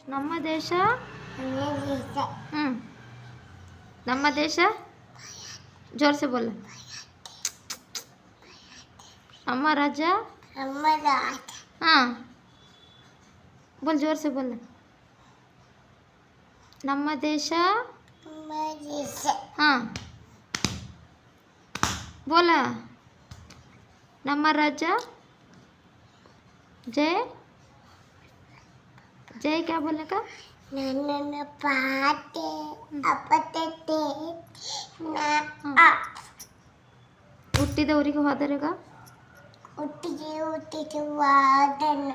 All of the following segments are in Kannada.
ನಮ್ಮ ದೇಶ ನಮ್ಮ ದೇಶ जोर से बोल ನಮ್ಮ ರಾಜ್ಯ हाँ बोल जोर से बोल ನಮ್ಮ ದೇಶ हाँ बोल ನಮ್ಮ ರಾಜ್ಯ जय जय क्या बोलने का ನನ್ನ ಪಾಟೆ ಅಪತತೆ ಹುಟ್ಟಿದ ಊರಿಗೆ ಹೋದರೆಗ ಹುಟ್ಟಿಗೆ ವಾದನ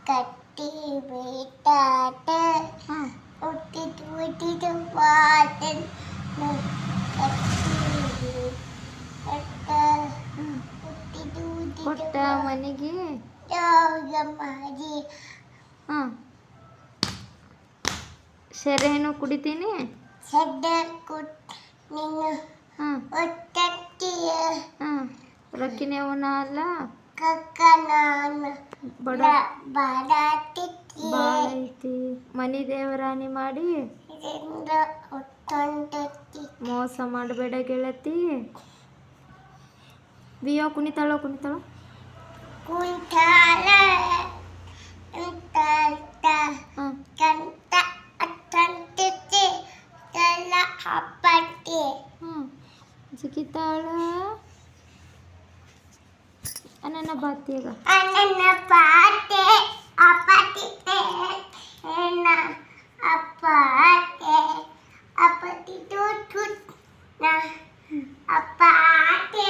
ಕಟ್ಟಿ ಬೇಟಾಟ ಹುಟ್ಟಿದ ವಾದನ ಕೊಟ್ಟ ಮನೆಗೆ ಮಾಡಿ ಹಾಂ ಶೆರೆಯನ್ನು ಕುಡಿತೀನಿ ಸಡ್ಡ ಕೊಟ್ಟು ನೀನು ಹಾಂ ಒಟ್ಟಕ್ಕಿಯ ಹಾಂ ರೊಕ್ಕಿನೇವನ ಅಲ್ಲ ಕಕ್ಕನಾನ ಬಡ ಬಾಡಾತಿಕ್ಕಿ ಭಾಳ ಐತಿ ಮನೆ ದೇವರಾಣಿ ಮಾಡಿ ಇದರಿಂದ ಒಟ್ಟೊಂಟಕ್ಕಿ ಮೋಸ ಮಾಡಬೇಡ ಗೆಳತಿ ಬಿಯೋ ಕುಣಿತಾಳೋ ಕುಂಟಾಲ ಅಂತ ಹಾಂ ಕಂತ ಅತ್ತಂತಿತ್ತಿ ತಲ ಹಪ್ಪಟ್ಟಿ ಹಾಂ ಜಿಗಿತಾಳ ಅನನ್ನ ಬಾತಿಗ ಅನ್ನ ಪಾಟೆ ಅಪಟಿತೆ ಏನ ಅಪಾಟೆ ಅಪಟಿತು ತುಟ್ ನ ಅಪಾಟೆ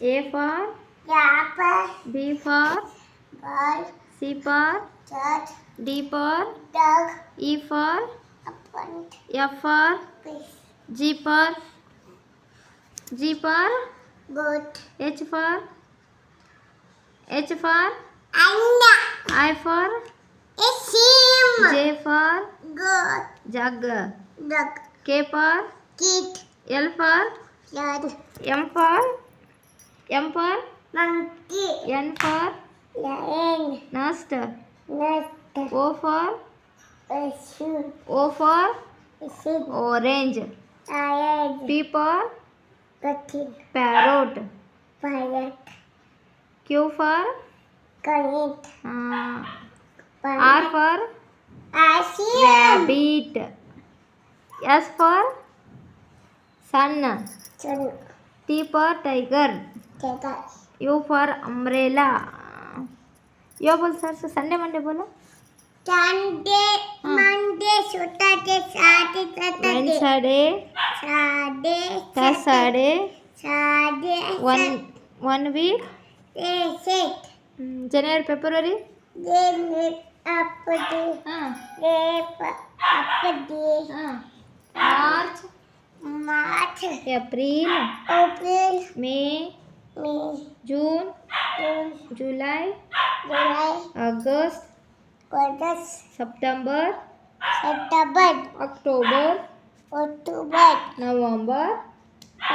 A for ಯಾಪ B for ball C for ಜಟ್ D for dog E for ಅಪಂಟ್ F for fish G for ಗುಡ್ H for ಅನ್ನ I for ಇಸಿಮ್ J for ಗುಡ್ jug ಡಗ್ K for kite L for ಯಡ್ M for monkey N for lion nest nest O for ಇಸು ಇಸು orange ಅಯಡ್ P for ಕಟಿನ್ parrot ಪೈಲಟ್ Q for ಕನಿಟ್ R for ಆಸಿಯಂ rabbit S for sun ಚನ್ T for tiger ತೆಗ U for umbrella यो बोल सर से संडे मंडे बोलो ಸಂಡೆ ಮಂಡೆ ಸುಟತೆ ಸಾಟೆ ತತತೆ Wednesday ಸಾಡೆ Thursday ಸಾಡೆ one week ಸೆಟ್ January February ದೇನೆ ಅಪ್ಪದೆ हाँ ರೇಪ ಅಪ್ಪದೆ हाँ March March April April May May June June July July August August September September October October November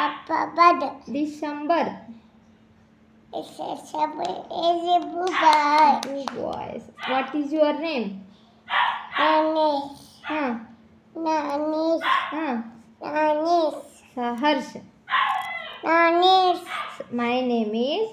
October December September ಬುಬಾಯ್ Two boys. What is your name? ನಾನಿಸ್ Huh? ನಾನಿಸ್ Huh? ನಾನಿಸ್ Saharsh. ನಾನಿಸ್ My name is